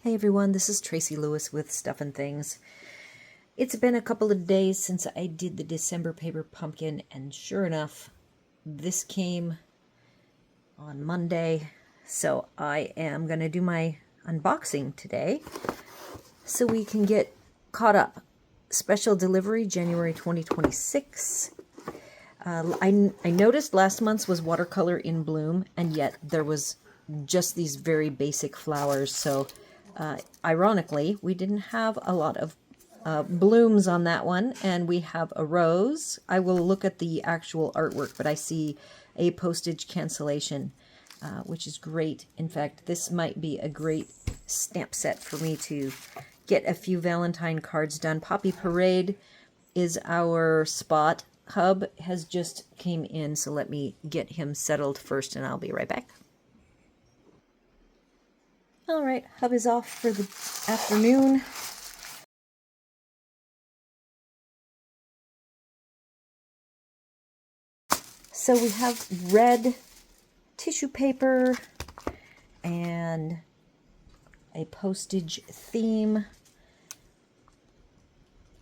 Hey everyone, this is Tracy Lewis with Stuff and Things. It's been a couple of days since I did the December paper pumpkin, and sure enough, this came on Monday, so I am going to do my unboxing today so we can get caught up. Special delivery, January 2026. I noticed last month's was watercolor in bloom, and yet there was just these very basic flowers, so ironically, we didn't have a lot of blooms on that one, and we have a rose. I will look at the actual artwork, but I see a postage cancellation, which is great. In fact, this might be a great stamp set for me to get a few Valentine cards done. Poppy Parade is our spot. Hub has just came in, so let me get him settled first, and I'll be right back. All right, Hub is off for the afternoon. So we have red tissue paper and a postage theme.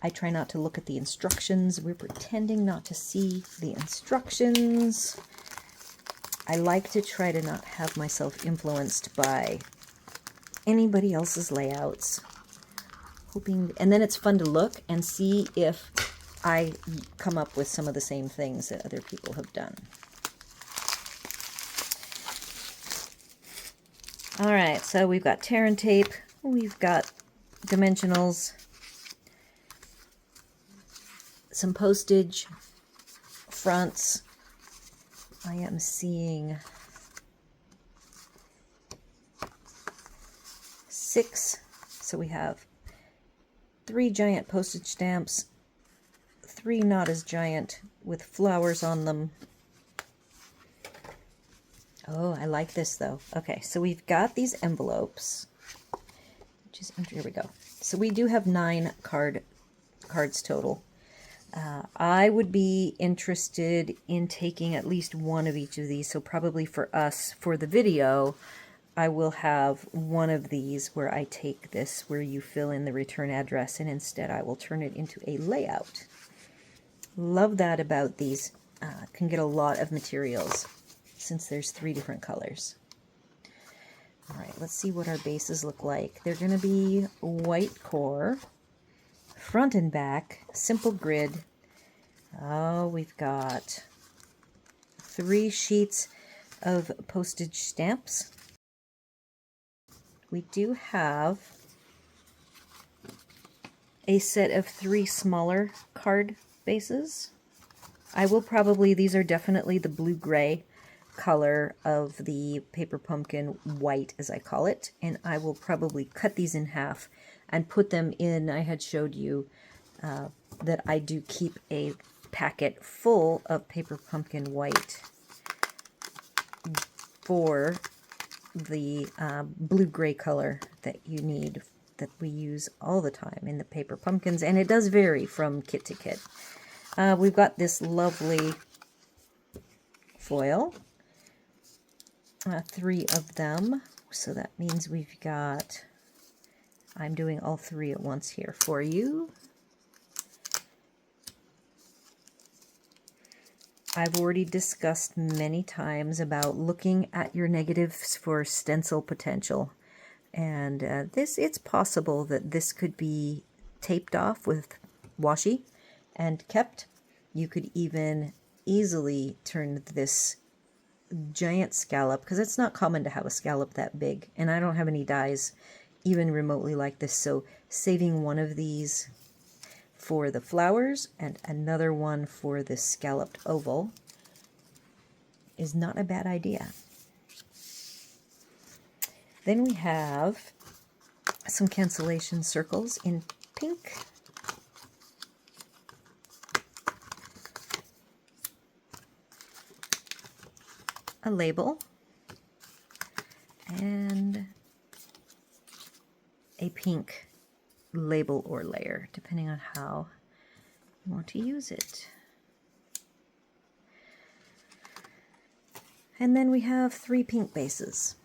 I try not to look at the instructions. We're pretending not to see the instructions. I like to try to not have myself influenced by anybody else's layouts. And then it's fun to look and see if I come up with some of the same things that other people have done. All right, so we've got tear and tape, we've got dimensionals, some postage fronts. I am seeing 6, so we have 3 giant postage stamps, 3 not as giant with flowers on them. Oh, I like this though. Okay, so we've got these envelopes, which is, here we go. So we do have 9 cards total. I would be interested in taking at least one of each of these, so probably for us, for the video, I will have one of these where I take this, where you fill in the return address, and instead I will turn it into a layout. Love that about these. Can get a lot of materials since there's 3 different colors. All right, let's see what our bases look like. They're going to be white core, front and back, simple grid. Oh, we've got 3 sheets of postage stamps. We do have a set of 3 smaller card bases. I will probably, these are definitely the blue-gray color of the paper pumpkin white, as I call it, and I will probably cut these in half and put them in. I had showed you that I do keep a packet full of paper pumpkin white for the blue-gray color that you need, that we use all the time in the paper pumpkins, and it does vary from kit to kit. We've got this lovely foil, 3 of them, so that means we've got, I'm doing all 3 at once here for you. I've already discussed many times about looking at your negatives for stencil potential, and it's possible that this could be taped off with washi and kept. You could even easily turn this giant scallop, because it's not common to have a scallop that big, and I don't have any dies even remotely like this, so saving one of these for the flowers and another one for the scalloped oval is not a bad idea. Then we have some cancellation circles in pink, a label, and a pink label or layer, depending on how you want to use it. And then we have 3 pink bases.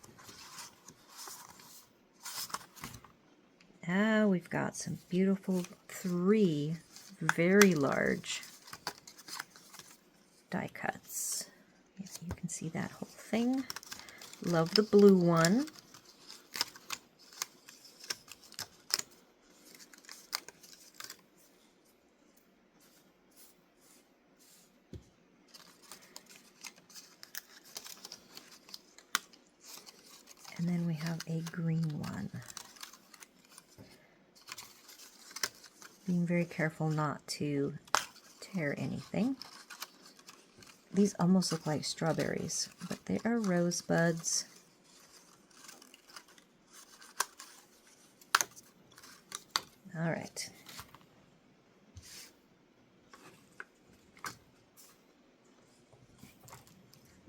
Now we've got some beautiful 3 very large die cuts. Maybe you can see that whole thing. Love the blue one. And then we have a green one. Being very careful not to tear anything. These almost look like strawberries, but they are rosebuds. All right.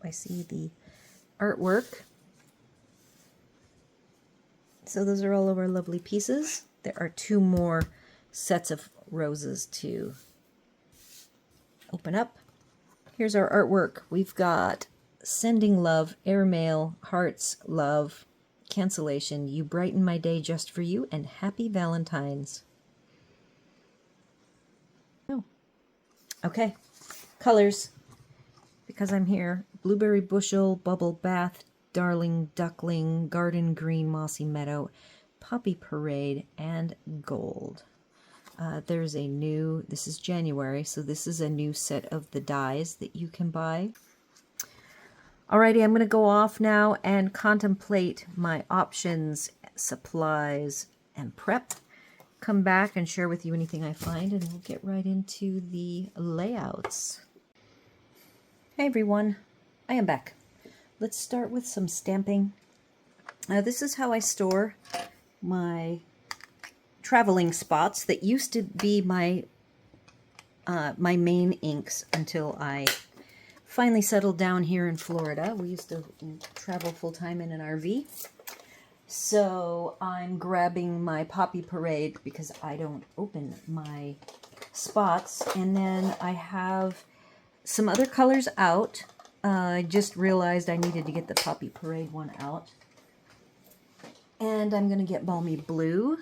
I see the artwork. So those are all of our lovely pieces. There are 2 more sets of roses to open up. Here's our artwork. We've got Sending Love, Airmail, Hearts, Love, Cancellation, You Brighten My Day Just For You, and Happy Valentine's. Oh, okay. Colors, because I'm here. Blueberry Bushel, Bubble Bath, Darling Duckling, Garden Green, Mossy Meadow, Poppy Parade, and Gold. There's a new, this is January, so this is a new set of the dies that you can buy. Alrighty, I'm going to go off now and contemplate my options, supplies, and prep. Come back and share with you anything I find, and we'll get right into the layouts. Hey everyone, I am back. Let's start with some stamping. This is how I store my traveling spots that used to be my my main inks until I finally settled down here in Florida. We used to travel full-time in an RV. So I'm grabbing my Poppy Parade because I don't open my spots. And then I have some other colors out. I just realized I needed to get the Poppy Parade one out. And I'm going to get Balmy Blue.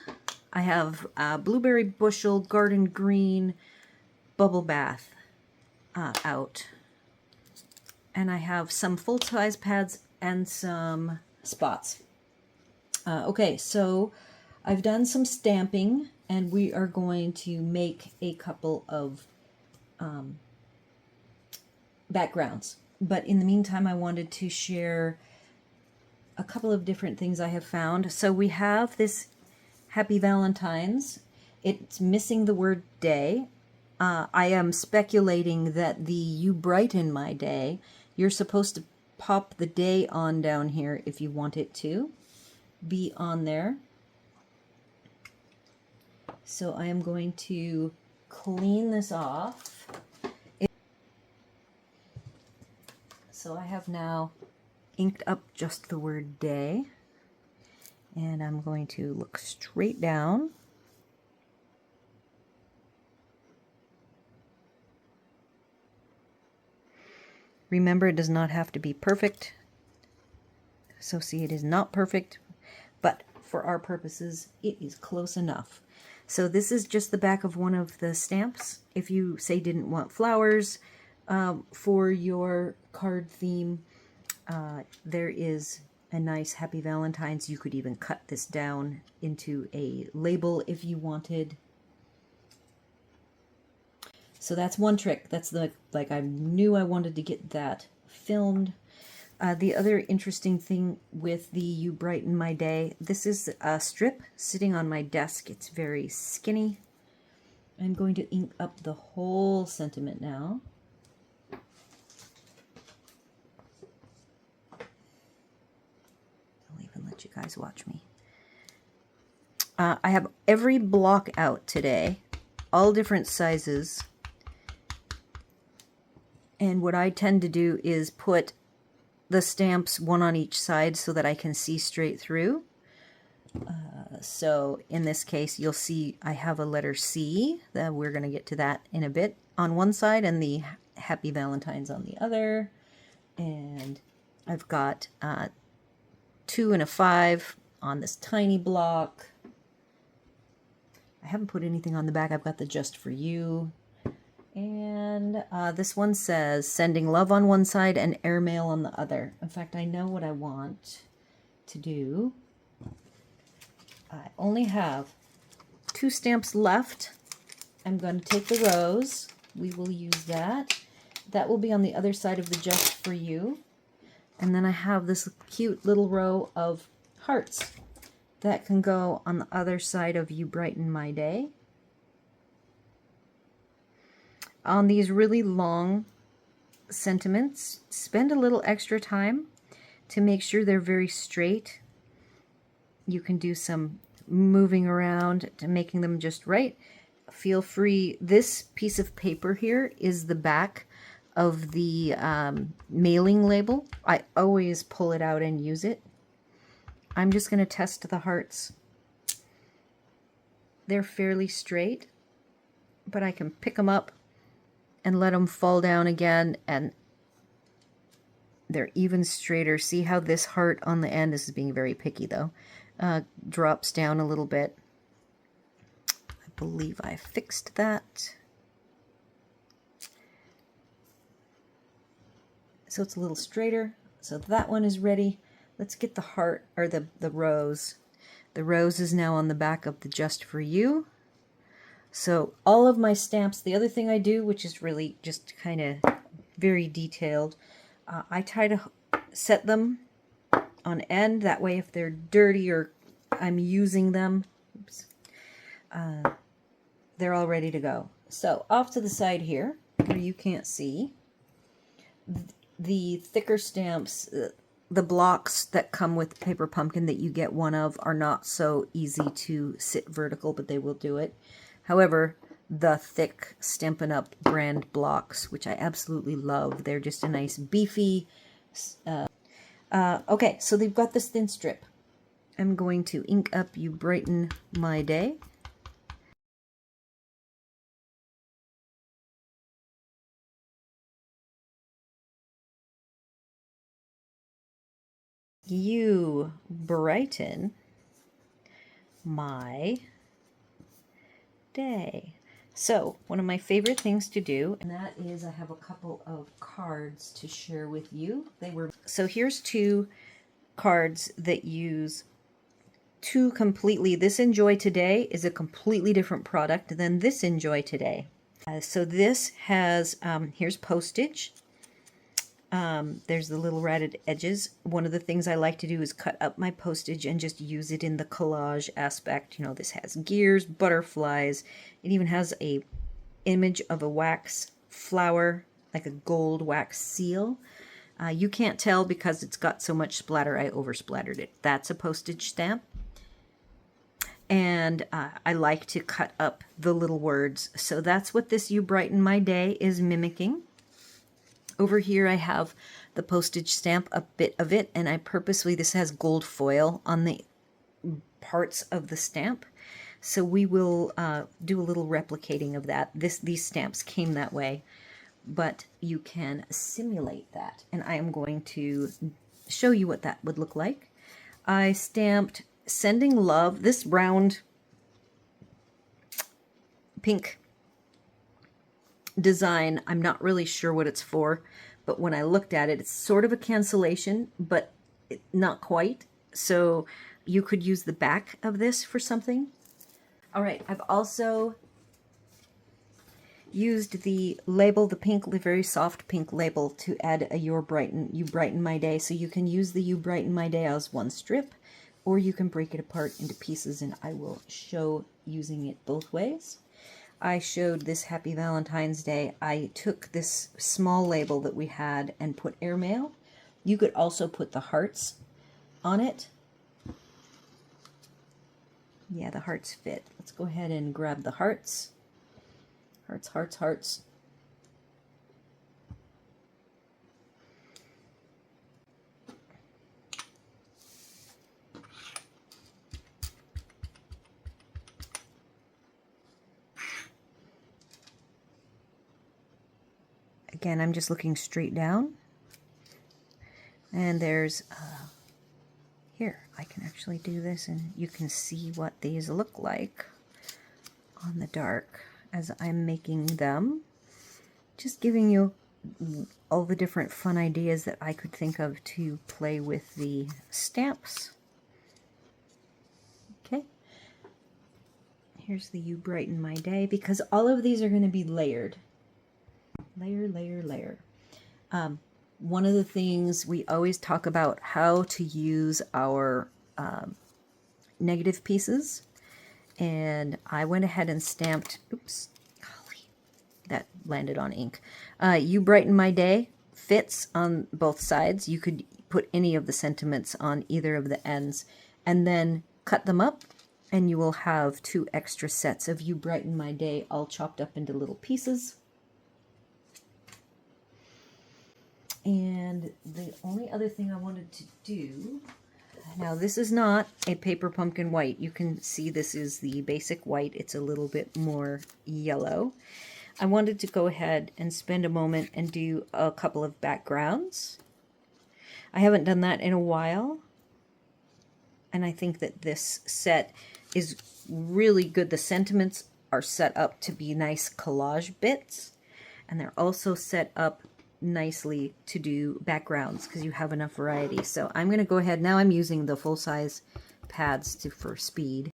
I have Blueberry Bushel, Garden Green, Bubble Bath out. And I have some full-size pads and some spots. Okay, so I've done some stamping, and we are going to make a couple of backgrounds. But in the meantime, I wanted to share a couple of different things I have found. So we have this Happy Valentine's. It's missing the word day. I am speculating that the You Brighten My Day, you're supposed to pop the day on down here if you want it to be on there. So I am going to clean this off. So I have now inked up just the word day, and I'm going to look straight down. Remember, it does not have to be perfect. So see, it is not perfect, but for our purposes, it is close enough. So this is just the back of one of the stamps. If you, say, didn't want flowers for your card theme, there is a nice Happy Valentine's. You could even cut this down into a label if you wanted. So that's one trick. That's the, like, I knew I wanted to get that filmed. The other interesting thing with the You Brighten My Day, this is a strip sitting on my desk. It's very skinny. I'm going to ink up the whole sentiment now. I'll even let you guys watch me. I have every block out today, all different sizes. And what I tend to do is put the stamps one on each side so that I can see straight through. So in this case, you'll see I have a letter C. We're going to get to that in a bit on one side, and the Happy Valentine's on the other. And I've got 2 and a 5 on this tiny block. I haven't put anything on the back. I've got the Just For You. And this one says, sending love on one side and airmail on the other. In fact, I know what I want to do. I only have 2 stamps left. I'm going to take the rose. We will use that. That will be on the other side of the Just For You. And then I have this cute little row of hearts that can go on the other side of You Brighten My Day. On these really long sentiments, spend a little extra time to make sure they're very straight. You can do some moving around to making them just right. Feel free. This piece of paper here is the back of the mailing label. I always pull it out and use it. I'm just going to test the hearts. They're fairly straight, but I can pick them up and let them fall down again, and they're even straighter. See how this heart on the end, this is being very picky though, drops down a little bit. I believe I fixed that. So it's a little straighter. So that one is ready. Let's get the heart, or the rose. The rose is now on the back of the Just For You. So all of my stamps, the other thing I do, which is really just kind of very detailed, I try to set them on end. That way if they're dirty or I'm using them, oops, they're all ready to go. So off to the side here, where you can't see, the thicker stamps, the blocks that come with Paper Pumpkin that you get one of are not so easy to sit vertical, but they will do it. However, the thick Stampin' Up brand blocks, which I absolutely love, they're just a nice beefy. Okay, so they've got this thin strip. I'm going to ink up You Brighten My Day. You brighten my day. So one of my favorite things to do, and that is I have a couple of cards to share with you. So here's 2 cards that use 2 completely, this Enjoy Today is a completely different product than this Enjoy Today. So this has, here's Postage. There's the little ratted edges. One of the things I like to do is cut up my postage and just use it in the collage aspect. You know, this has gears, butterflies. It even has a image of a wax flower, like a gold wax seal. You can't tell because it's got so much splatter, I oversplattered it. That's a postage stamp. And I like to cut up the little words. So that's what this You Brighten My Day is mimicking. Over here I have the postage stamp, a bit of it, and I purposely, this has gold foil on the parts of the stamp. So we will do a little replicating of that. These stamps came that way, but you can simulate that. And I am going to show you what that would look like. I stamped Sending Love, this round pink design. I'm not really sure what it's for, but when I looked at it, it's sort of a cancellation, but not quite. So you could use the back of this for something. All right, I've also used the label, the pink, the very soft pink label, to add a You Brighten My Day. So you can use the You Brighten My Day as one strip, or you can break it apart into pieces, and I will show using it both ways. I showed this Happy Valentine's Day. I took this small label that we had and put airmail. You could also put the hearts on it. Yeah, the hearts fit. Let's go ahead and grab the hearts. Hearts, hearts, hearts. Again, I'm just looking straight down. And there's, here, I can actually do this and you can see what these look like. on the dark as I'm making them. Just giving you all the different fun ideas that I could think of to play with the stamps. Okay. Here's the You Brighten My Day, because all of these are going to be layered. Layer, layer, layer. One of the things we always talk about how to use our negative pieces, and I went ahead and stamped, oops, golly, that landed on ink. You Brighten My Day fits on both sides. You could put any of the sentiments on either of the ends and then cut them up, and you will have 2 extra sets of You Brighten My Day all chopped up into little pieces. And the only other thing I wanted to do, now this is not a paper pumpkin white. You can see this is the basic white. It's a little bit more yellow. I wanted to go ahead and spend a moment and do a couple of backgrounds. I haven't done that in a while, and I think that this set is really good. The sentiments are set up to be nice collage bits, and they're also set up nicely to do backgrounds because you have enough variety. So I'm going to go ahead, now I'm using the full-size pads for speed.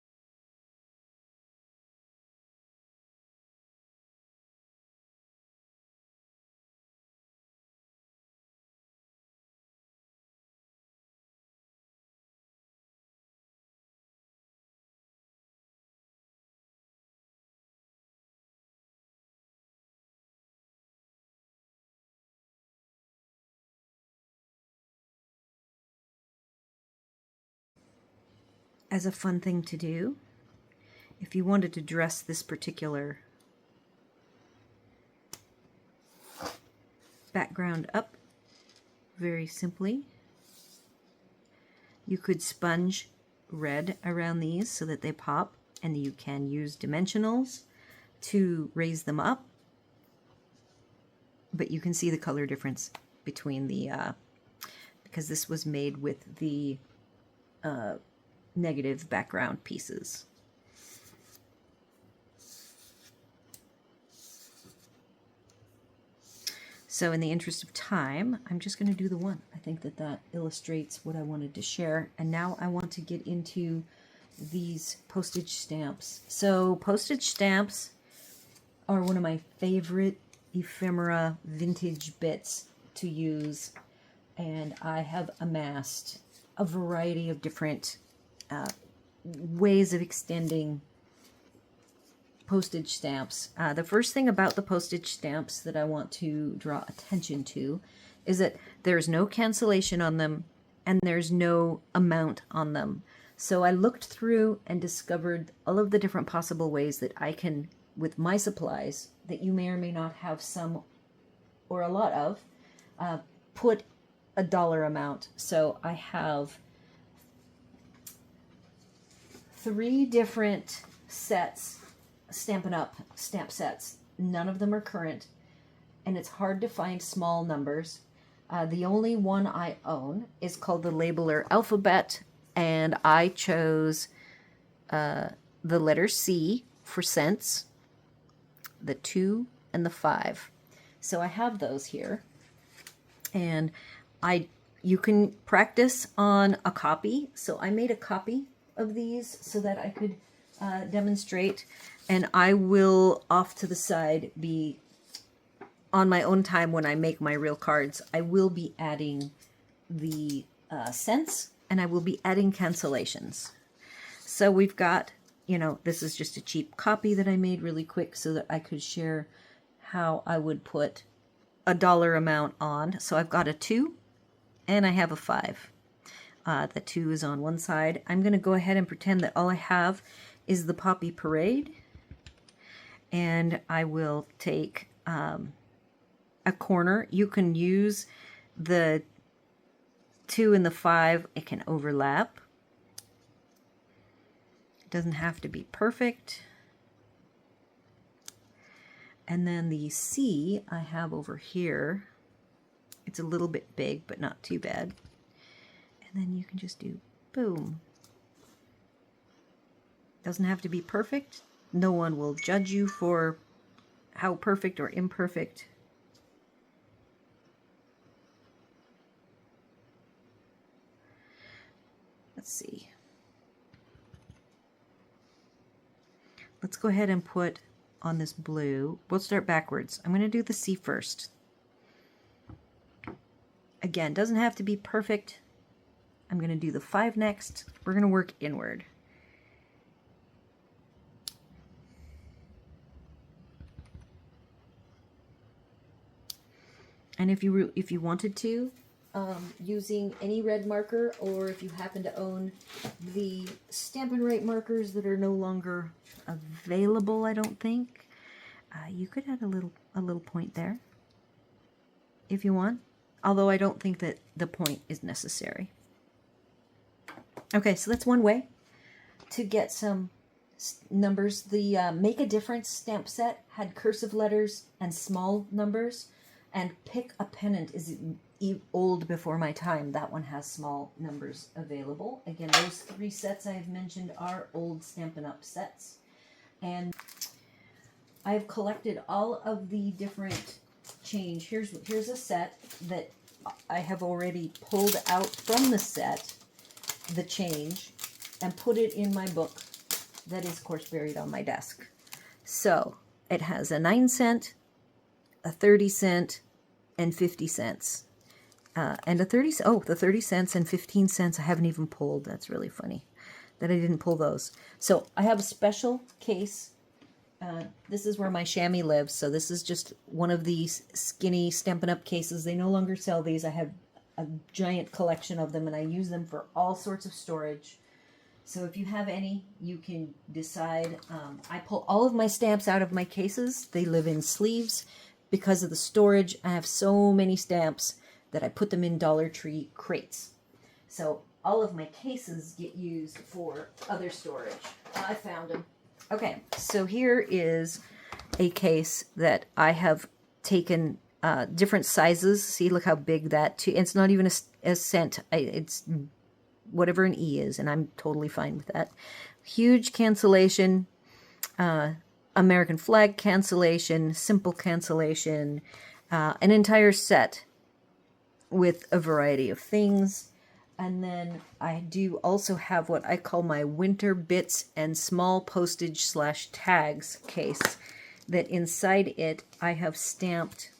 As a fun thing to do, if you wanted to dress this particular background up very simply, you could sponge red around these so that they pop, and you can use dimensionals to raise them up, but you can see the color difference between the because this was made with the negative background pieces. So in the interest of time, I'm just going to do the one. I think that that illustrates what I wanted to share. And now I want to get into these postage stamps. So postage stamps are one of my favorite ephemera vintage bits to use. And I have amassed a variety of different ways of extending postage stamps. The first thing about the postage stamps that I want to draw attention to is that there's no cancellation on them and there's no amount on them. So I looked through and discovered all of the different possible ways that I can, with my supplies, that you may or may not have some or a lot of, put a dollar amount. So I have 3 different sets, Stampin' Up stamp sets. None of them are current, and it's hard to find small numbers. The only one I own is called the Labeler Alphabet, and I chose the letter C for cents, the 2 and the 5. So I have those here, and you can practice on a copy. So I made a copy of these so that I could demonstrate, and I will off to the side be on my own time when I make my real cards. I will be adding the cents, and I will be adding cancellations. So we've got, you know, this is just a cheap copy that I made really quick so that I could share how I would put a dollar amount on. So I've got a 2 and I have a 5. The 2 is on one side. I'm going to go ahead and pretend that all I have is the Poppy Parade, and I will take a corner. You can use the 2 and the 5. It can overlap. It doesn't have to be perfect. And then the C I have over here. It's a little bit big, but not too bad. And then you can just do boom. Doesn't have to be perfect, No one will judge you for how perfect or imperfect. Let's see. Let's go ahead and put on this blue. We'll start backwards. I'm going to do the C first. Again, doesn't have to be perfect. I'm going to do the 5 next. We're going to work inward. And if you wanted to, using any red marker, or if you happen to own the Stampin' Right markers that are no longer available, I don't think, you could add a little point there if you want. Although I don't think that the point is necessary. Okay, so that's one way to get some numbers. The Make a Difference stamp set had cursive letters and small numbers, and Pick a Pennant is old before my time. That one has small numbers available. Again, those 3 sets I've mentioned are old Stampin' Up sets. And I've collected all of the different change. Here's a set that I have already pulled out from the set, the change, and put it in my book that is, of course, buried on my desk. So it has a 9-cent, a 30-cent, and 50 cents. And the 30 cents and 15 cents I haven't even pulled. That's really funny that I didn't pull those. So I have a special case. This is where my chamois lives. So this is just one of these skinny Stampin' Up cases. They no longer sell these. I have a giant collection of them, and I use them for all sorts of storage. So if you have any, you can decide. I pull all of my stamps out of my cases. They live in sleeves because of the storage. I have so many stamps that I put them in Dollar Tree crates. So all of my cases get used for other storage. I found them. Okay, so here is a case that I have taken different sizes. See, look how big that, it's not even a cent. It's whatever an E is, and I'm totally fine with that. Huge cancellation, American flag cancellation, simple cancellation, an entire set with a variety of things. And then I do also have what I call my winter bits and small postage / tags case, that inside it I have stamped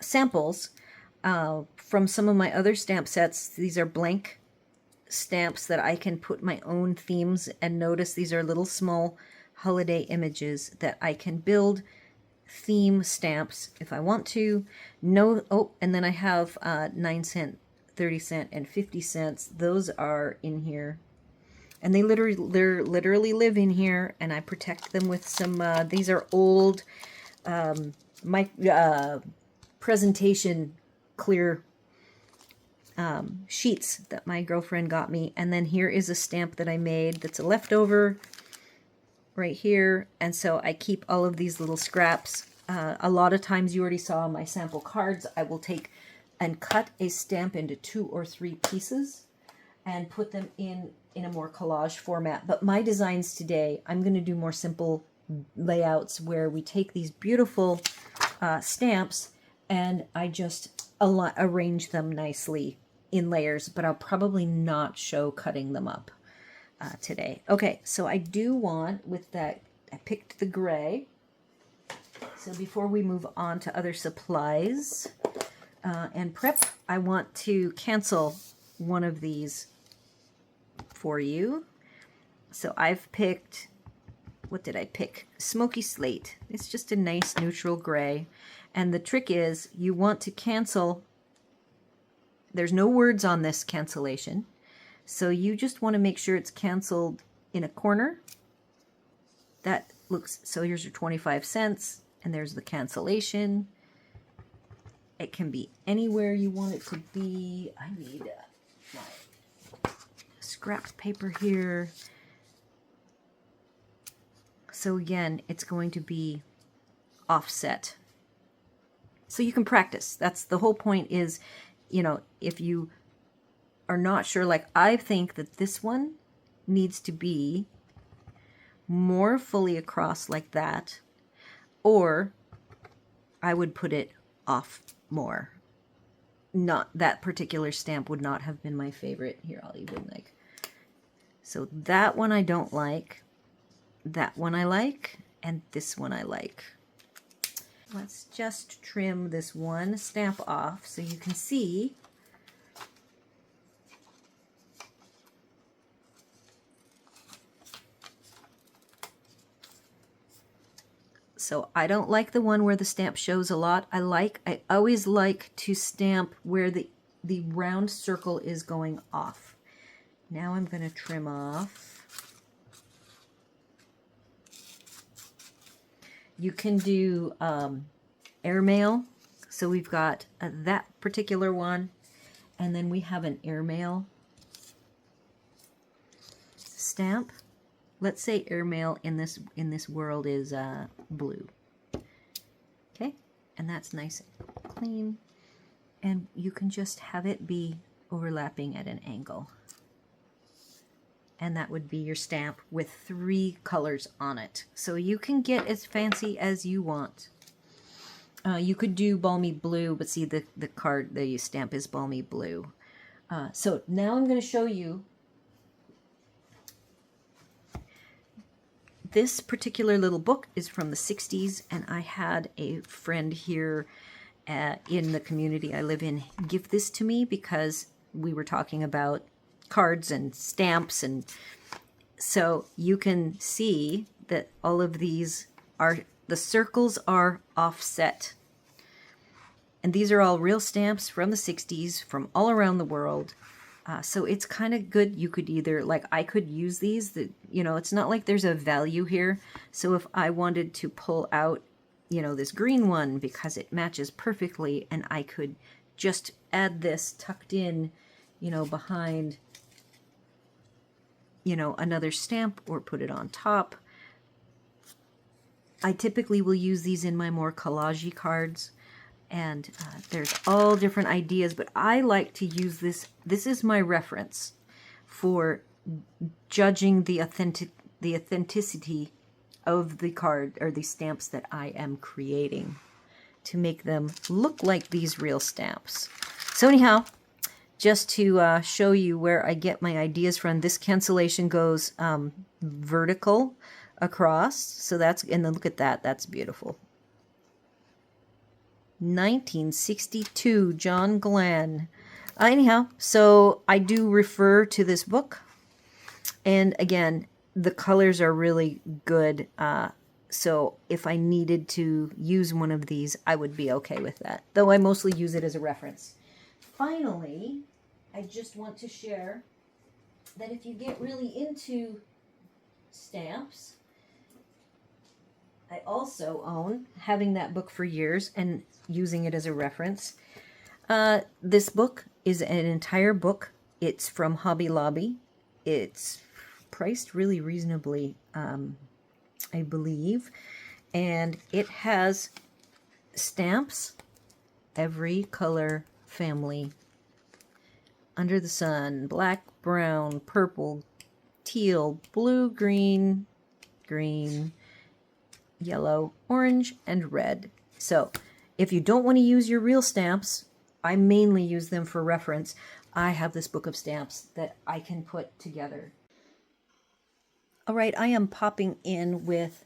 samples from some of my other stamp sets. These are blank stamps that I can put my own themes, and notice these are little small holiday images that I can build theme stamps if I want to. And then I have 9-cent, 30-cent, and 50 cents. Those are in here, and they literally live in here, and I protect them with some these are old presentation clear sheets that my girlfriend got me. And then here is a stamp that I made that's a leftover right here, and so I keep all of these little scraps. A lot of times, you already saw my sample cards, I will take and cut a stamp into 2 or 3 pieces and put them in a more collage format. But my designs today, I'm going to do more simple layouts where we take these beautiful stamps and I just arrange them nicely in layers, but I'll probably not show cutting them up today. Okay, so I do want, with that, I picked the gray. So before we move on to other supplies and prep, I want to cancel one of these for you. So I've picked, what did I pick? Smoky Slate. It's just a nice neutral gray. And the trick is, you want to cancel, there's no words on this cancellation, so you just want to make sure it's canceled in a corner. That looks, so here's your 25 cents, and there's the cancellation. It can be anywhere you want it to be. I need my scrap paper here. So again, it's going to be offset. So you can practice. That's the whole point is, you know, if you are not sure, like I think that this one needs to be more fully across like that, or I would put it off more. Not that particular stamp would not have been my favorite. Here, I'll even like, so that one I don't like, that one I like, and this one I like. Let's just trim this one stamp off so you can see. So I don't like the one where the stamp shows a lot. I always like to stamp where the round circle is going off. Now I'm going to trim off. You can do airmail. So we've got that particular one, and then we have an airmail stamp. Let's say airmail in this world is blue. Okay, and that's nice and clean. And you can just have it be overlapping at an angle. And that would be your stamp with 3 colors on it. So you can get as fancy as you want. You could do balmy blue, but see the stamp is balmy blue. So now I'm going to show you. This particular little book is from the 60s, and I had a friend here in the community I live in give this to me because we were talking about cards and stamps, and so you can see that all of these are, the circles are offset. And these are all real stamps from the 60s from all around the world. So it's kind of good. You could either, like, I could use these, it's not like there's a value here. So if I wanted to pull out, this green one because it matches perfectly, and I could just add this tucked in, behind, another stamp, or put it on top. I typically will use these in my more collage-y cards. And there's all different ideas, but I like to use this. This is my reference for judging the authenticity of the card or the stamps that I am creating to make them look like these real stamps. So anyhow, just to show you where I get my ideas from, this cancellation goes vertical across. So that's, and then look at that. That's beautiful. 1962, John Glenn. Anyhow, so I do refer to this book. And again, the colors are really good. So if I needed to use one of these, I would be okay with that. Though I mostly use it as a reference. Finally, I just want to share that if you get really into stamps, I also own, having that book for years and using it as a reference. This book is an entire book. It's from Hobby Lobby. It's priced really reasonably, I believe. And it has stamps, every color family under the sun: black, brown, purple, teal, blue, green, yellow, orange, and red. So if you don't want to use your real stamps, I mainly use them for reference. I have this book of stamps that I can put together. All right, I am popping in with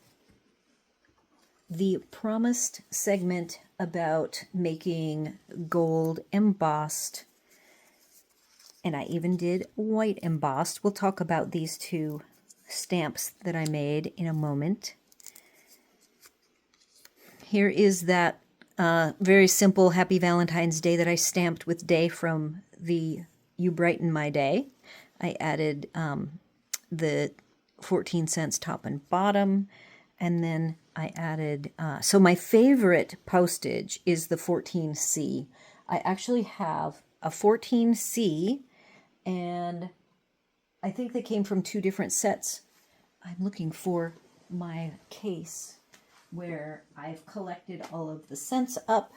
the promised segment about making gold embossed, and I even did white embossed. We'll talk about these 2 stamps that I made in a moment. Here is that very simple Happy Valentine's Day that I stamped with Day from the You Brighten My Day. I added the 14 cents top and bottom, and then I added, so my favorite postage is the 14C. I actually have a 14C, and I think they came from 2 different sets. I'm looking for my case where I've collected all of the cents up.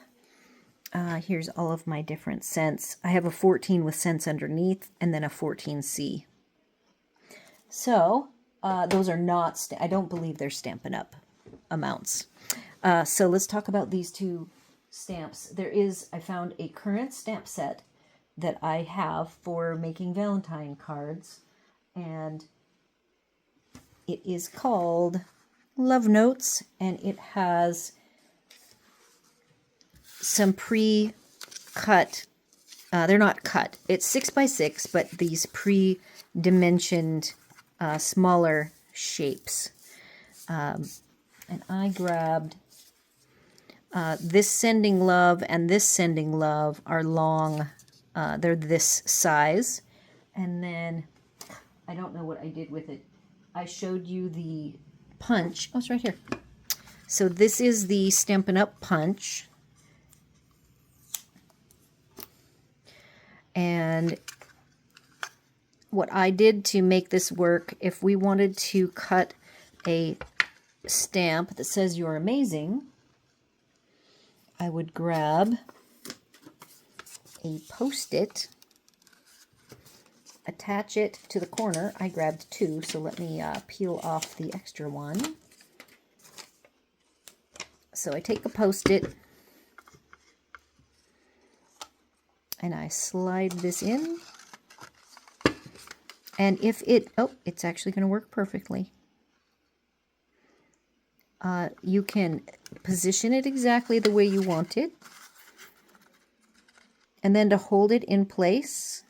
Here's all of my different cents. I have a 14 with cents underneath, and then a 14C. So Those are not, I don't believe they're Stampin' Up amounts. So let's talk about these two stamps. I found a current stamp set that I have for making Valentine cards, and it is called Love Notes, and it has some pre-cut, they're not cut, it's 6x6, but these pre-dimensioned smaller shapes. And I grabbed this Sending Love and this Sending Love are long, they're this size. And then, I don't know what I did with it. I showed you the punch. Oh, it's right here. So this is the Stampin' Up punch. And what I did to make this work, if we wanted to cut a stamp that says "You're amazing," I would grab a Post-it, attach it to the corner. I grabbed two, so let me peel off the extra one. So I take a Post-it and I slide this in. And if it's actually going to work perfectly. You can position it exactly the way you want it. And then to hold it in place,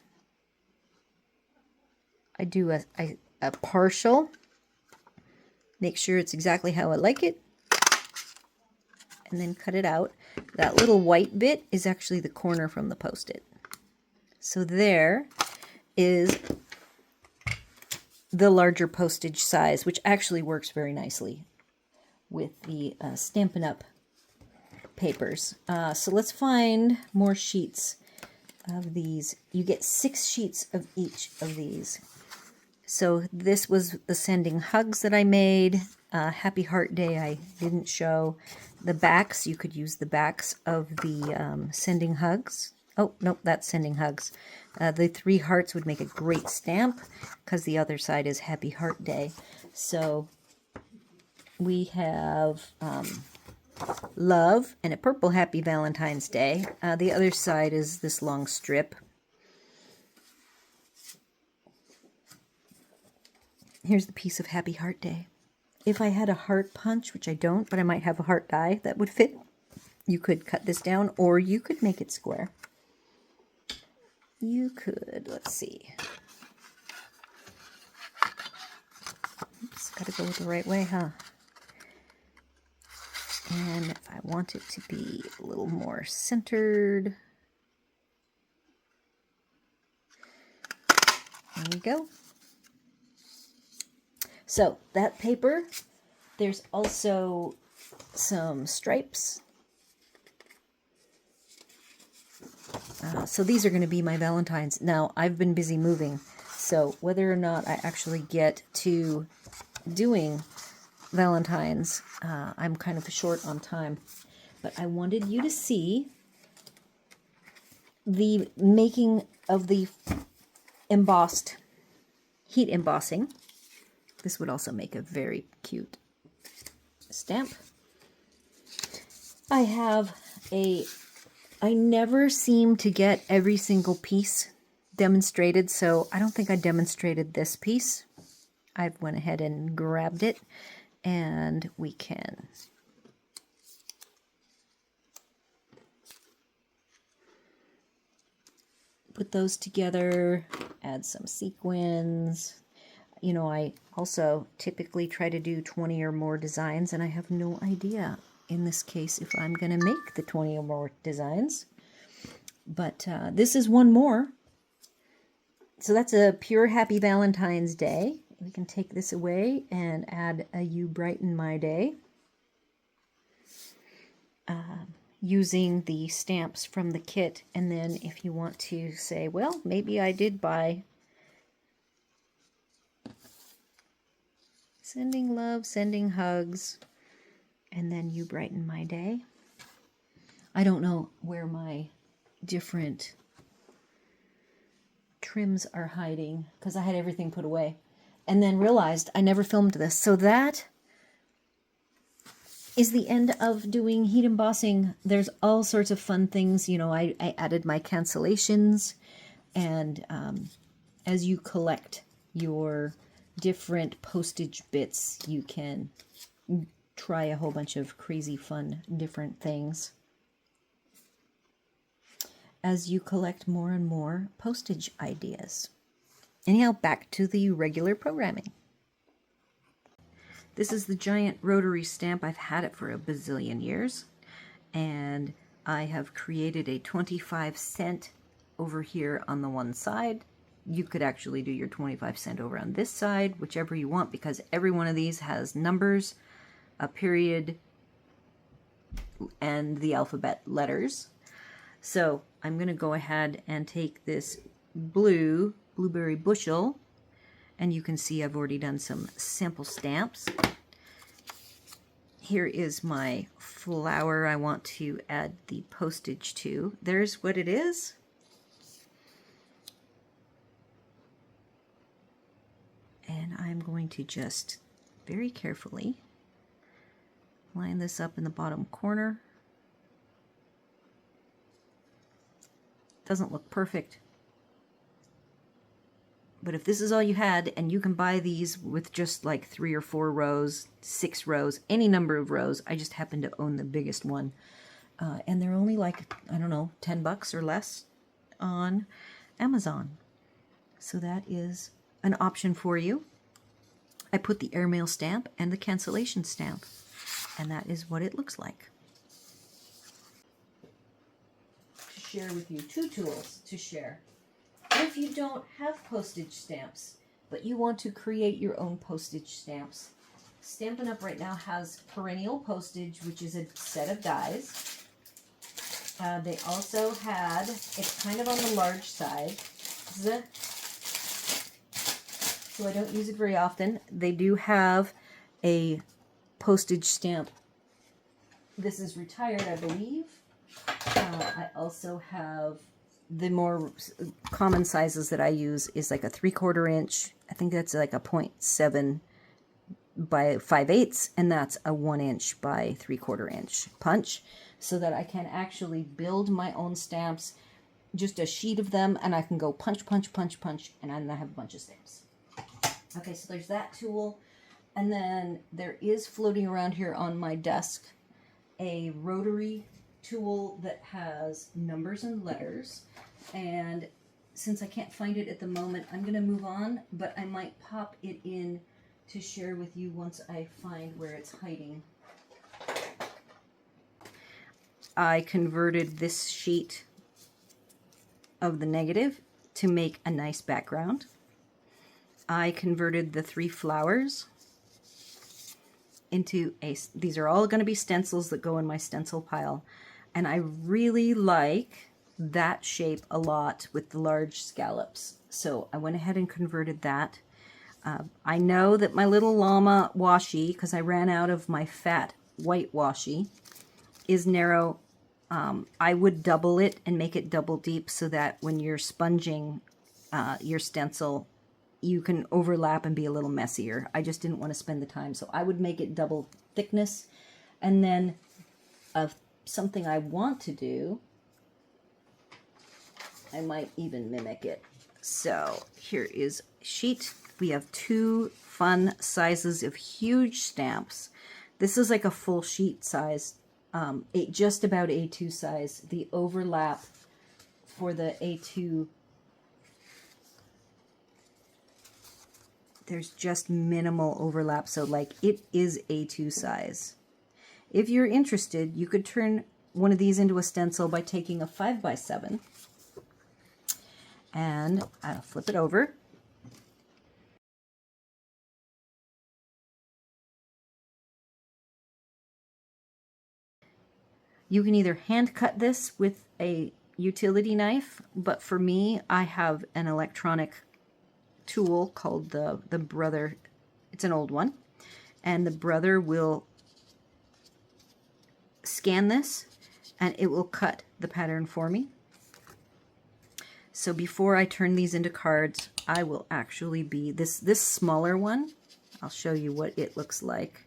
I do a partial. Make sure it's exactly how I like it. And then cut it out. That little white bit is actually the corner from the Post-it. So there is the larger postage size, which actually works very nicely with the Stampin' Up papers. So let's find more sheets of these. You get 6 sheets of each of these. So this was the Sending Hugs that I made. Happy Heart Day I didn't show. The backs, you could use the backs of the Sending Hugs. Oh, nope, that's Sending Hugs. The 3 hearts would make a great stamp because the other side is Happy Heart Day. So we have love and a purple Happy Valentine's Day. The other side is this long strip. Here's the piece of Happy Heart Day. If I had a heart punch, which I don't, but I might have a heart die that would fit, you could cut this down, or you could make it square. You could, let's see. Oops, gotta go the right way, huh? And if I want it to be a little more centered, there we go. So that paper, there's also some stripes. So these are going to be my Valentines. Now, I've been busy moving, so whether or not I actually get to doing Valentines, I'm kind of short on time. But I wanted you to see the making of the embossed, heat embossing. This would also make a very cute stamp. I never seem to get every single piece demonstrated, so I don't think I demonstrated this piece. I went ahead and grabbed it, and we can put those together, add some sequins. You know, I also typically try to do 20 or more designs, and I have no idea in this case if I'm going to make the 20 or more designs. But this is one more. So that's a pure Happy Valentine's Day. We can take this away and add a You Brighten My Day. Using the stamps from the kit, and then if you want to say, well, maybe I did buy Sending Love, Sending Hugs, and then You Brighten My Day. I don't know where my different trims are hiding because I had everything put away. and then realized I never filmed this. So that is the end of doing heat embossing. There's all sorts of fun things. You know, I added my cancellations, and as you collect your different postage bits, you can try a whole bunch of crazy fun different things as you collect more and more postage ideas. Anyhow, back to the regular programming. This is the giant rotary stamp. I've had it for a bazillion years, and I have created a 25-cent over here on the one side. You could actually do your 25-cent over on this side, whichever you want, because every one of these has numbers, a period, and the alphabet letters. So I'm going to go ahead and take this blueberry bushel, and you can see I've already done some sample stamps. Here is my flower I want to add the postage to. There's what it is. And I'm going to just very carefully line this up in the bottom corner. Doesn't look perfect, but if this is all you had, and you can buy these with just like 3 or 4 rows, 6 rows, any number of rows. I just happen to own the biggest one, and they're only like, I don't know, $10 or less on Amazon. So that is an option for you. I put the airmail stamp and the cancellation stamp, and that is what it looks like. To share with you 2 tools to share. If you don't have postage stamps, but you want to create your own postage stamps, Stampin' Up! Right now has perennial postage, which is a set of dies. They also had, it's kind of on the large side, so I don't use it very often. They do have a postage stamp. This is retired, I believe. I also have the more common sizes that I use is like a 3/4 inch. I think that's like a 0.7 by 5/8, and that's a 1 inch by 3/4 inch punch, so that I can actually build my own stamps, just a sheet of them, and I can go punch, punch, punch, punch, and then I have a bunch of stamps. Okay, so there's that tool, and then there is floating around here on my desk a rotary tool that has numbers and letters, and since I can't find it at the moment, I'm going to move on, but I might pop it in to share with you once I find where it's hiding. I converted this sheet of the negative to make a nice background. I converted the 3 flowers into these are all going to be stencils that go in my stencil pile. And I really like that shape a lot with the large scallops. So I went ahead and converted that. I know that my little llama washi, because I ran out of my fat white washi, is narrow. I would double it and make it double deep so that when you're sponging your stencil, you can overlap and be a little messier. I just didn't want to spend the time, so I would make it double thickness. And then something I want to do, I might even mimic it. So here is a sheet. We have 2 fun sizes of huge stamps. This is like a full sheet size, just about A2 size. The overlap for the A2, there's just minimal overlap, so like it is A2 size. If you're interested, you could turn one of these into a stencil by taking a 5x7 and I'll flip it over. You can either hand cut this with a utility knife, but for me, I have an electronic tool called the Brother. It's an old one, and the Brother will scan this and it will cut the pattern for me. So before I turn these into cards, I will actually be, this smaller one, I'll show you what it looks like.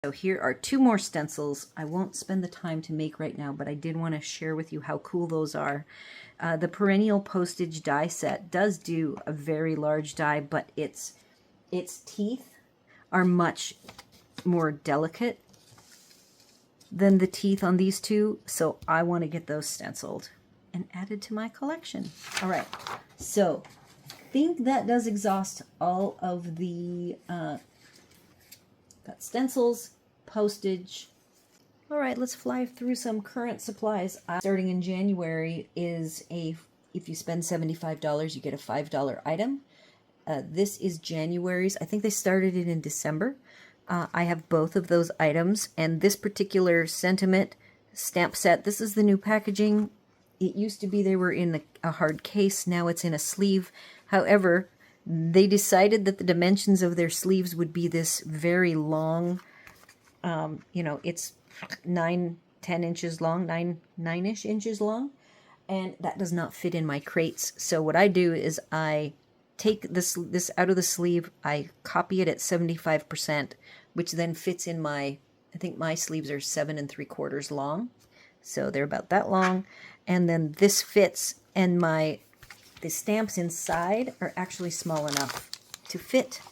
So here are 2 more stencils. I won't spend the time to make right now, but I did want to share with you how cool those are. The Perennial Postage die set does do a very large die, but its teeth are much more delicate than the teeth on these two, so I want to get those stenciled and added to my collection. All right, so I think that does exhaust all of the got stencils, postage. All right, let's fly through some current supplies. Starting in January is if you spend $75, you get a $5 item. This is January's. I think they started it in December. I have both of those items, and this particular sentiment stamp set, this is the new packaging. It used to be they were in a hard case. Now it's in a sleeve. However, they decided that the dimensions of their sleeves would be this very long, you know, it's 9-10 inches long, 9-ish inches long, and that does not fit in my crates. So what I do is I take this out of the sleeve, I copy it at 75%, which then fits in my, I think my sleeves are 7 3/4 long, so they're about that long, and then this fits, and the stamps inside are actually small enough to fit.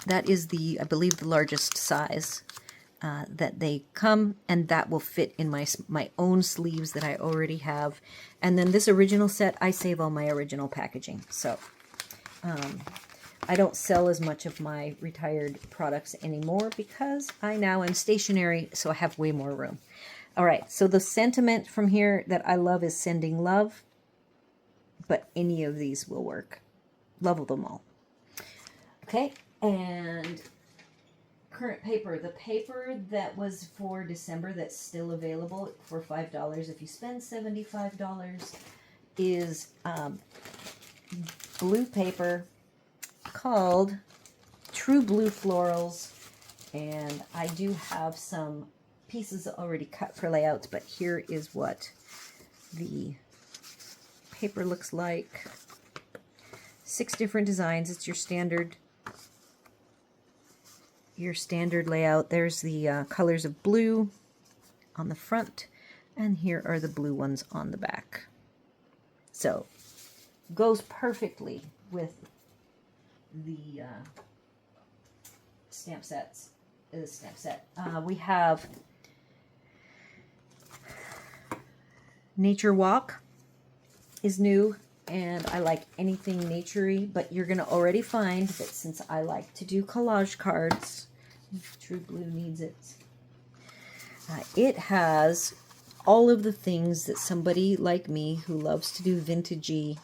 That is I believe, the largest size that they come, and that will fit in my own sleeves that I already have. And then this original set, I save all my original packaging. So I don't sell as much of my retired products anymore because I now am stationary, so I have way more room. All right, so the sentiment from here that I love is Sending Love, but any of these will work. Love them all. Okay, and current paper. The paper that was for December that's still available for $5 if you spend $75 is blue paper called True Blue Florals, and I do have some pieces already cut for layouts, but here is what the paper looks like. 6 different designs. It's your standard layout. There's the colors of blue on the front, and here are the blue ones on the back. So goes perfectly with the stamp sets. We have Nature Walk is new, and I like anything naturey, but you're going to already find that since I like to do collage cards, True Blue needs it. It has all of the things that somebody like me who loves to do vintagey.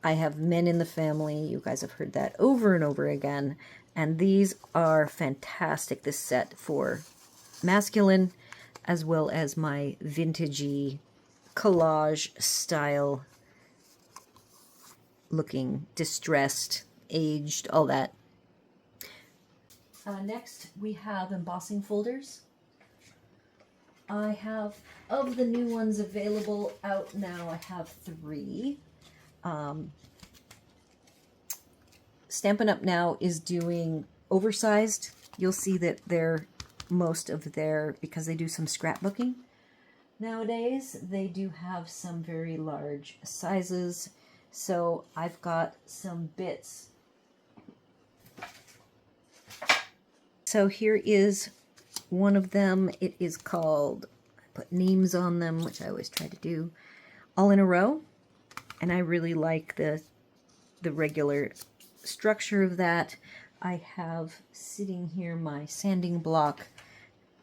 I have men in the family. You guys have heard that over and over again. And these are fantastic, this set, for masculine as well as my vintagey collage style looking, distressed, aged, all that. Next, we have embossing folders. I have, of the new ones available out now, I have 3. Stampin' Up! Now is doing oversized. You'll see that most of their, because they do some scrapbooking nowadays, they do have some very large sizes. So I've got some bits. So here is one of them. It is called, I put names on them, which I always try to do, all in a row. And I really like the regular structure of that. I have sitting here my sanding block.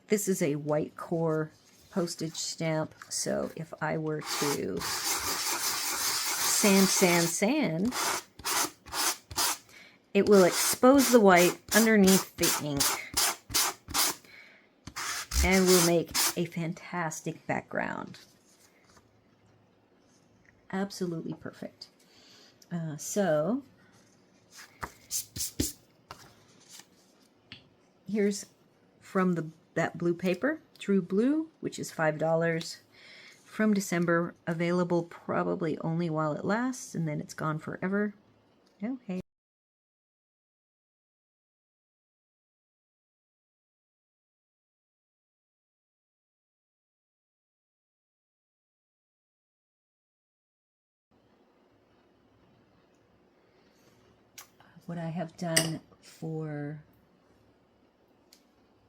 This is a white core postage stamp. So if I were to sand, it will expose the white underneath the ink and will make a fantastic background. Absolutely perfect. So here's from the that blue paper, True Blue, which is $5 from December, available probably only while it lasts, and then it's gone forever. Okay. What I have done for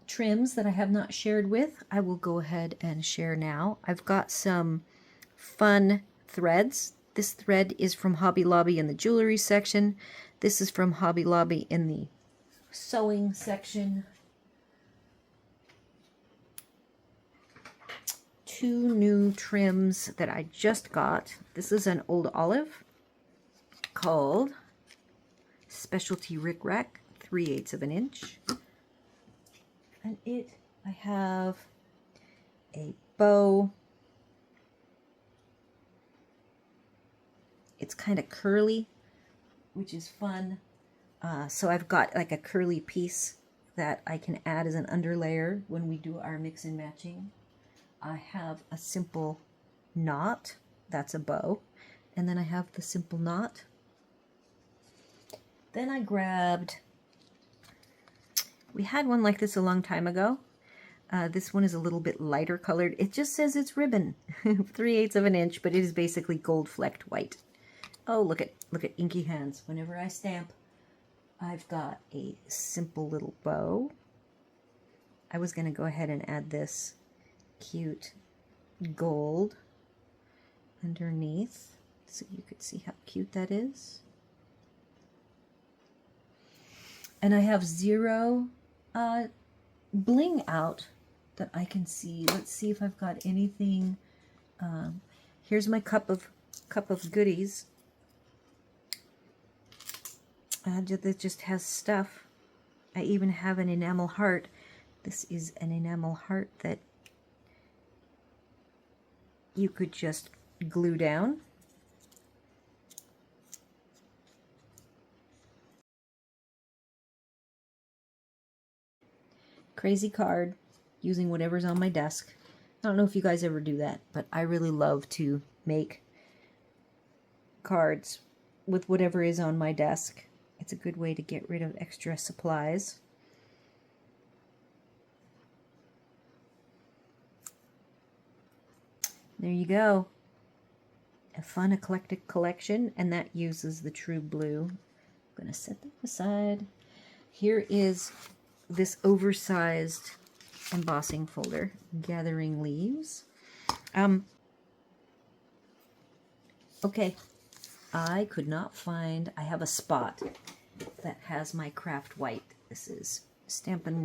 trims that I have not shared with, I will go ahead and share now. I've got some fun threads. This thread is from Hobby Lobby in the jewelry section. This is from Hobby Lobby in the sewing section. Two new trims that I just got. This is an old olive called Specialty Rick Rack, 3/8 of an inch. And I have a bow. It's kind of curly, which is fun. So I've got like a curly piece that I can add as an underlayer when we do our mix and matching. I have a simple knot, that's a bow. And then I have the simple knot. Then I grabbed, we had one like this a long time ago. This one is a little bit lighter colored. It just says it's ribbon, 3/8 of an inch, but it is basically gold flecked white. Oh, look at inky hands. Whenever I stamp, I've got a simple little bow. I was going to go ahead and add this cute gold underneath so you could see how cute that is. And I have zero bling out that I can see. Let's see if I've got anything. Here's my cup of goodies. That just has stuff. I even have an enamel heart. This is an enamel heart that you could just glue down. Crazy card using whatever's on my desk. I don't know if you guys ever do that, but I really love to make cards with whatever is on my desk. It's a good way to get rid of extra supplies. There you go. A fun eclectic collection, and that uses the True Blue. I'm going to set that aside. Here is this oversized embossing folder, Gathering Leaves. Okay, I could not find, I have a spot that has my craft white. This is Stampin'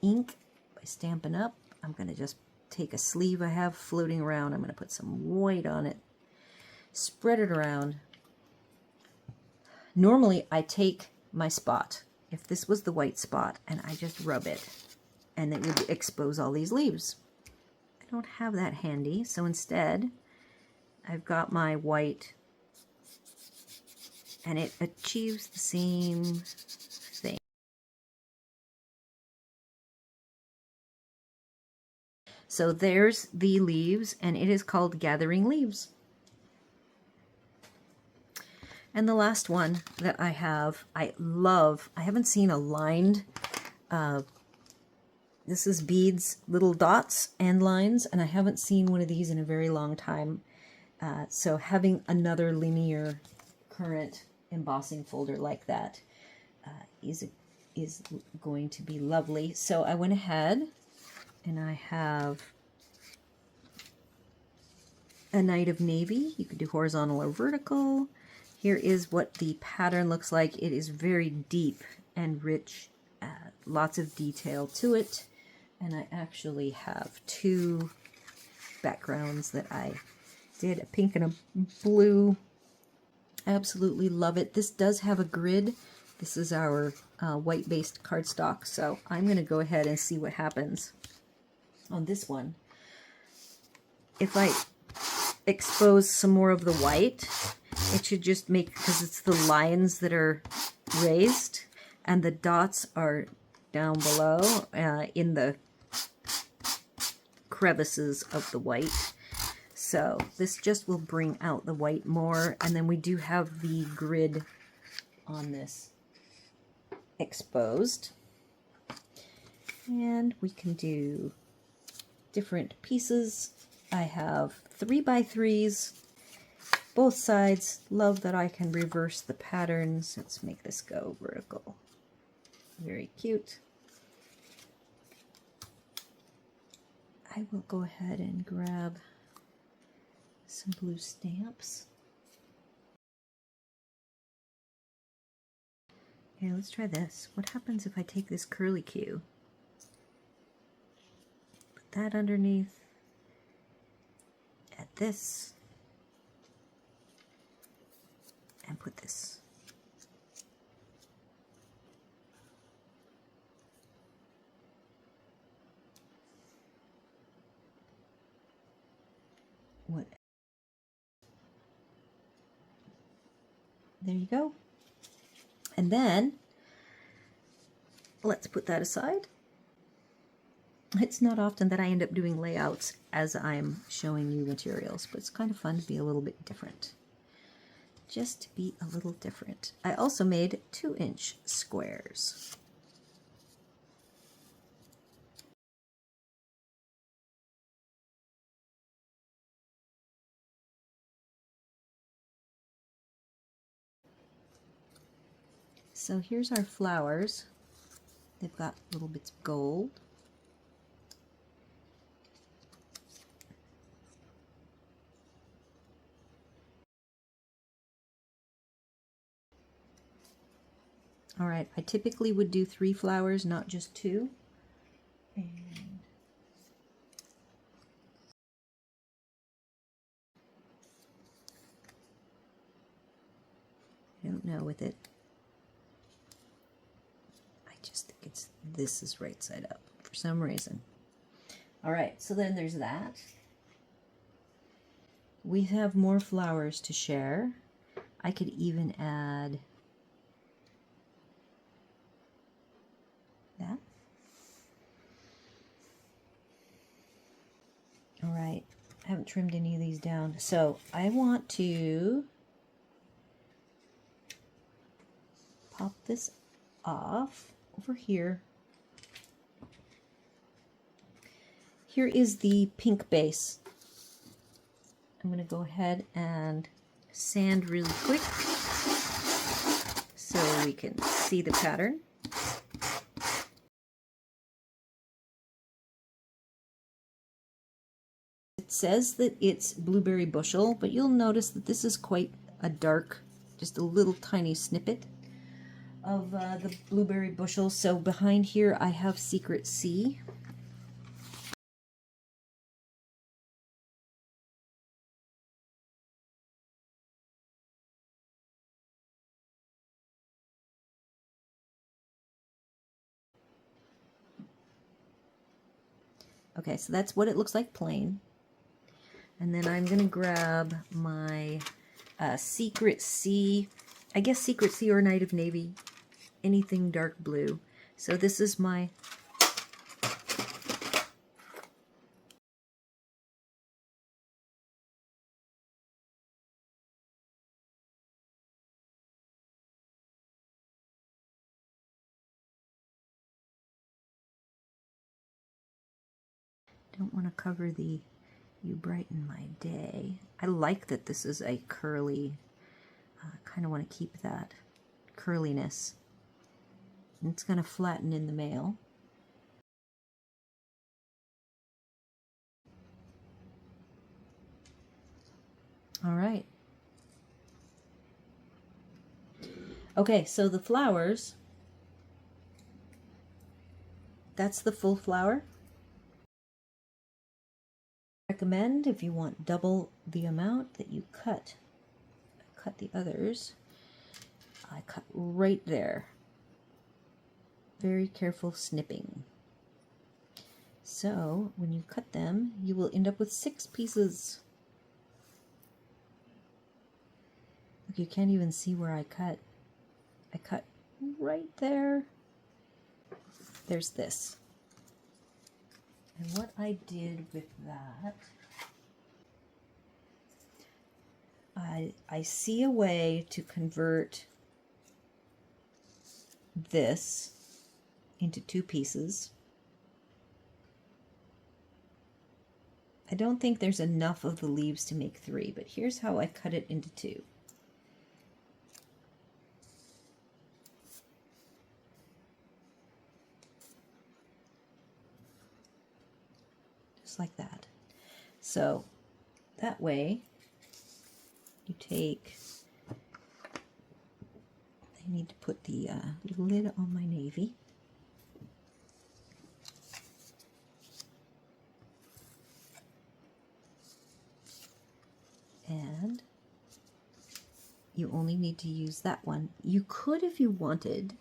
Ink by Stampin' Up. I'm going to just take a sleeve I have floating around. I'm going to put some white on it, spread it around. Normally I take my spot, if this was the white spot, and I just rub it, and it would expose all these leaves. I don't have that handy, so instead I've got my white, and it achieves the same thing. So there's the leaves, and it is called Gathering Leaves. And the last one that I have, I love, I haven't seen a lined, this is beads, little dots and lines, and I haven't seen one of these in a very long time. So having another linear current embossing folder like that is going to be lovely. So I went ahead and I have a Night of Navy. You could do horizontal or vertical. Here is what the pattern looks like. It is very deep and rich, lots of detail to it. And I actually have two backgrounds that I did, a pink and a blue. Absolutely love it. This does have a grid. This is our white-based cardstock, so I'm going to go ahead and see what happens on this one. If I expose some more of the white, it should just make, because it's the lines that are raised and the dots are down below in the crevices of the white. So this just will bring out the white more, and then we do have the grid on this exposed. And we can do different pieces. I have 3x3s, both sides. Love that I can reverse the patterns. Let's make this go vertical. Very cute. I will go ahead and grab some blue stamps. Okay, let's try this. What happens if I take this curly Q? Put that underneath. Add this. And put this. What? There you go. And then let's put that aside. It's not often that I end up doing layouts as I'm showing you materials, but it's kind of fun to be a little bit different. Just to be a little different. I also made 2-inch squares. So here's our flowers. They've got little bits of gold. All right, I typically would do 3 flowers, not just 2. And I don't know with it. I just think this is right side up for some reason. All right, so then there's that. We have more flowers to share. I could even add that. All right, I haven't trimmed any of these down. So I want to pop this off over here. Here is the pink base. I'm going to go ahead and sand really quick so we can see the pattern. It says that it's blueberry bushel, but you'll notice that this is quite a dark, just a little tiny snippet of the blueberry bushel. So behind here I have Secret C. Okay, so that's what it looks like plain. And then I'm going to grab my Secret C, I guess Secret C or Night of Navy, anything dark blue. So this is my don't want to cover the You Brighten My Day. I like that this is a curly, kind of want to keep that curliness. And it's going to flatten in the male. All right. Okay, so the flowers, that's the full flower. Recommend if you want double the amount that you cut the others. I cut right there. Very careful snipping. So when you cut them, you will end up with 6 pieces. Look, you can't even see where I cut. I cut right there. there's this. And what I did with that, I see a way to convert this into 2 pieces. I don't think there's enough of the leaves to make 3, but here's how I cut it into 2. Just like that. So that way you take, I need to put the lid on my navy. And you only need to use that one. You could, if you wanted,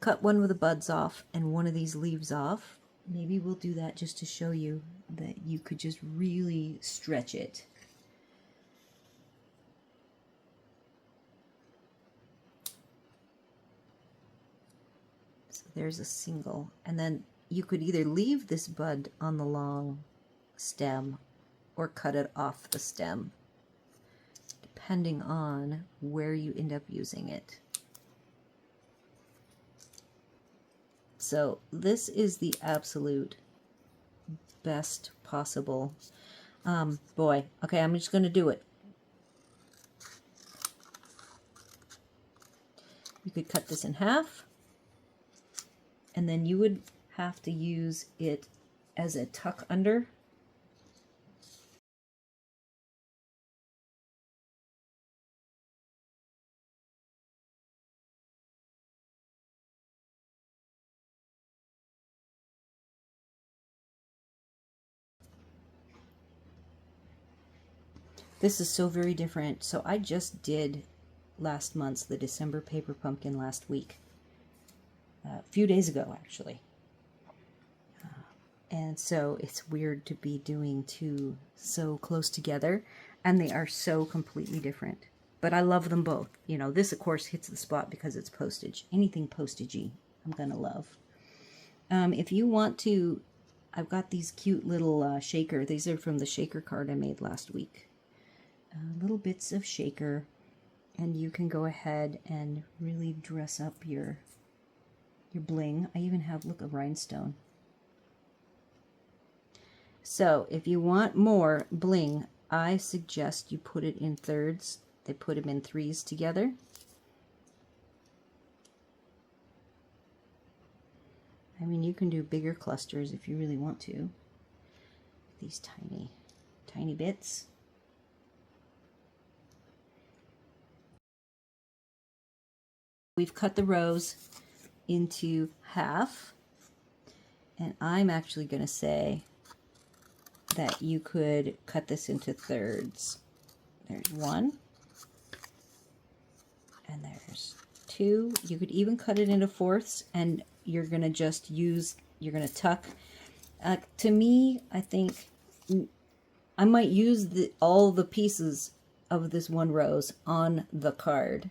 cut one of the buds off and one of these leaves off. Maybe we'll do that just to show you that you could just really stretch it. So there's a single, and then you could either leave this bud on the long stem or cut it off the stem, depending on where you end up using it. So this is the absolute best possible. Boy, okay, I'm just going to do it. You could cut this in half, and then you would have to use it as a tuck under. This is so very different. So I just did last month's, the December paper pumpkin, last week. A few days ago, actually. And so it's weird to be doing 2 so close together, and they are so completely different. But I love them both. You know, this of course hits the spot because it's postage. Anything postagey, I'm gonna love. If you want to, I've got these cute little shaker. These are from the shaker card I made last week. Little bits of shaker, and you can go ahead and really dress up your bling. I even have, look, a rhinestone. So if you want more bling, I suggest you put it in thirds. They put them in 3s together. I mean, you can do bigger clusters if you really want to. These tiny, tiny bits. We've cut the rows into half, and I'm actually going to say that you could cut this into thirds. There's 1, and there's 2. You could even cut it into 4ths, and you're going to just use, you're going to tuck. To me, I think I might use all the pieces of this 1 rose on the card,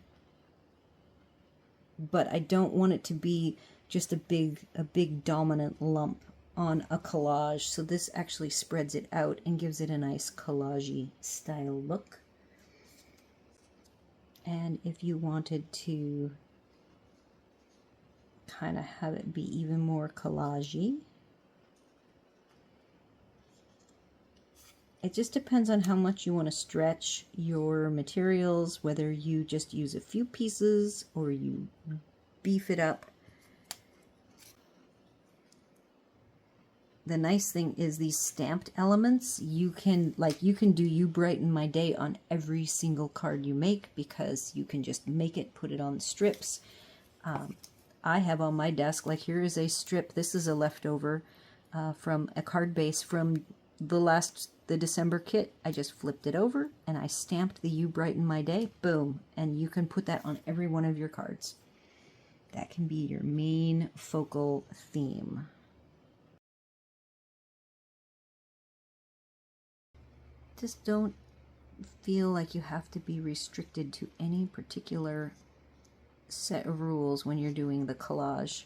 but I don't want it to be just a big dominant lump on a collage. So this actually spreads it out and gives it a nice collage-y style look. And if you wanted to kind of have it be even more collage-y, it just depends on how much you want to stretch your materials, whether you just use a few pieces or you beef it up. The nice thing is these stamped elements, you can do You Brighten My Day on every single card you make, because you can just make it, put it on strips. I have on my desk, like, here is a strip. This is a leftover from a card base from the December kit. I just flipped it over and I stamped the You Brighten My Day. Boom. And you can put that on every one of your cards. That can be your main focal theme. Just don't feel like you have to be restricted to any particular set of rules when you're doing the collage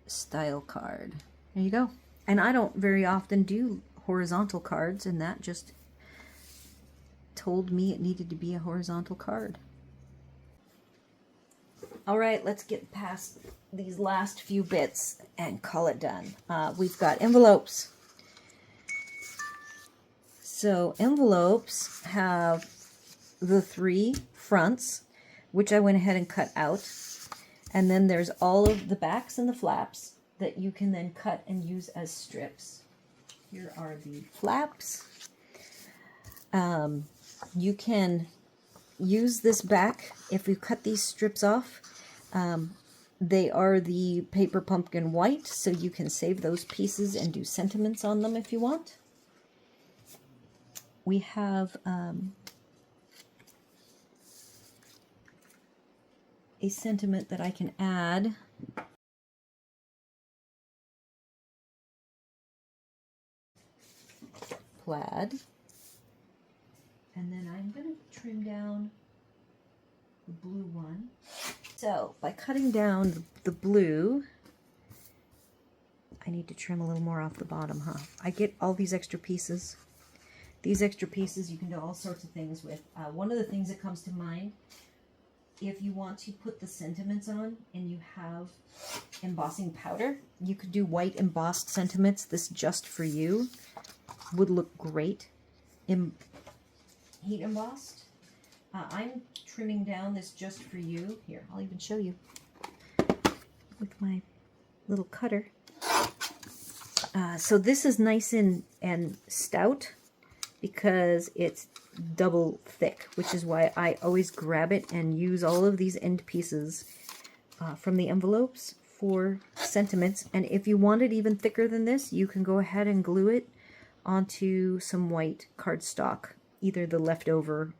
style card. There you go. And I don't very often do horizontal cards, and that just told me it needed to be a horizontal card. All right, let's get past these last few bits and call it done. We've got envelopes. So envelopes have the 3 fronts, which I went ahead and cut out. And then there's all of the backs and the flaps that you can then cut and use as strips. Here are the flaps. You can use this back if you cut these strips off. They are the paper pumpkin white, so you can save those pieces and do sentiments on them if you want. We have a sentiment that I can add. Plaid. And then I'm going to trim down the blue one. So by cutting down the blue, I need to trim a little more off the bottom, huh? I get all these extra pieces. These extra pieces you can do all sorts of things with. One of the things that comes to mind, if you want to put the sentiments on and you have embossing powder, you could do white embossed sentiments. This just for you would look great. Heat embossed. I'm trimming down this just for you. Here, I'll even show you with my little cutter. So this is nice and stout because it's double thick, which is why I always grab it and use all of these end pieces from the envelopes for sentiments. And if you want it even thicker than this, you can go ahead and glue it onto some white cardstock, either the leftover.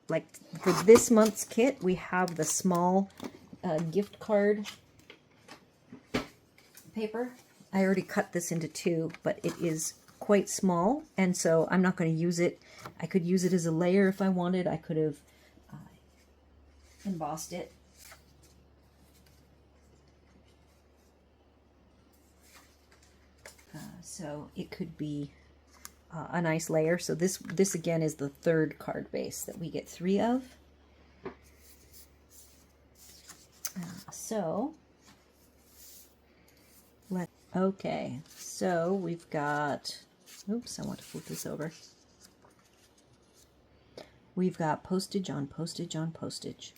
Like for this month's kit, we have the small gift card paper. I already cut this into 2, but it is quite small, and so I'm not going to use it. I could use it as a layer if I wanted. I could have embossed it. So it could be a nice layer. So this again is the 3rd card base that we get 3 of. Okay, so we've got, oops, I want to flip this over. We've got postage on postage on postage.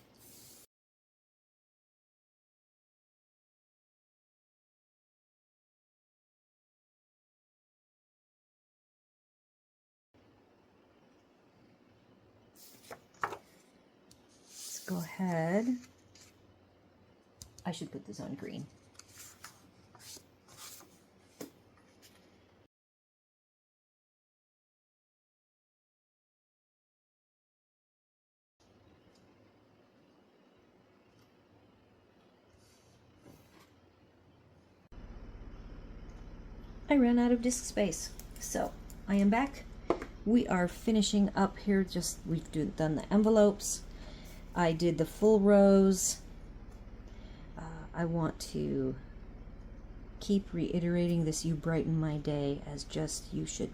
Let's go ahead. I should put this on green. I ran out of disk space, so I am back. We are finishing up here. We've done the envelopes. I did the full rows. I want to keep reiterating this "you brighten my day" as just you should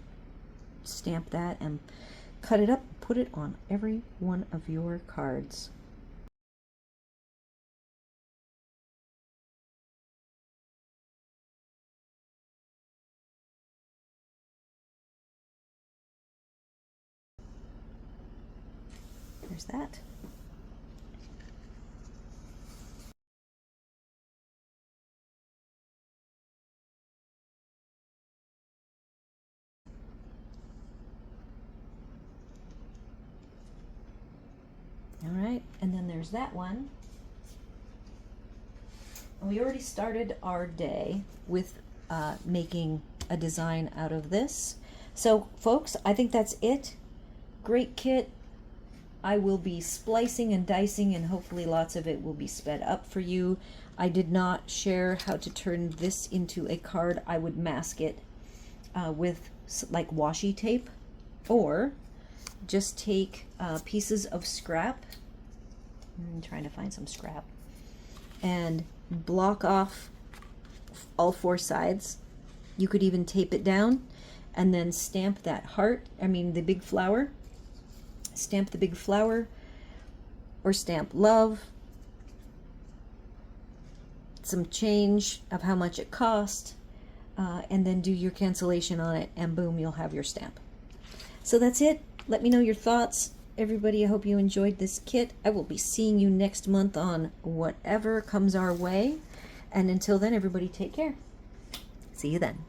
stamp that and cut it up, put it on every one of your cards. There's that. All right, and then there's that one. We already started our day with making a design out of this. So folks, I think that's it. Great kit. I will be splicing and dicing, and hopefully lots of it will be sped up for you. I did not share how to turn this into a card. I would mask it with like washi tape, or just take pieces of scrap trying to find some scrap. And block off all 4 sides. You could even tape it down and then stamp that heart, the big flower. Stamp the big flower, or stamp love, some change of how much it cost, and then do your cancellation on it, and boom, you'll have your stamp. So that's it. Let me know your thoughts. Everybody, I hope you enjoyed this kit. I will be seeing you next month on whatever comes our way. And until then, everybody take care. See you then.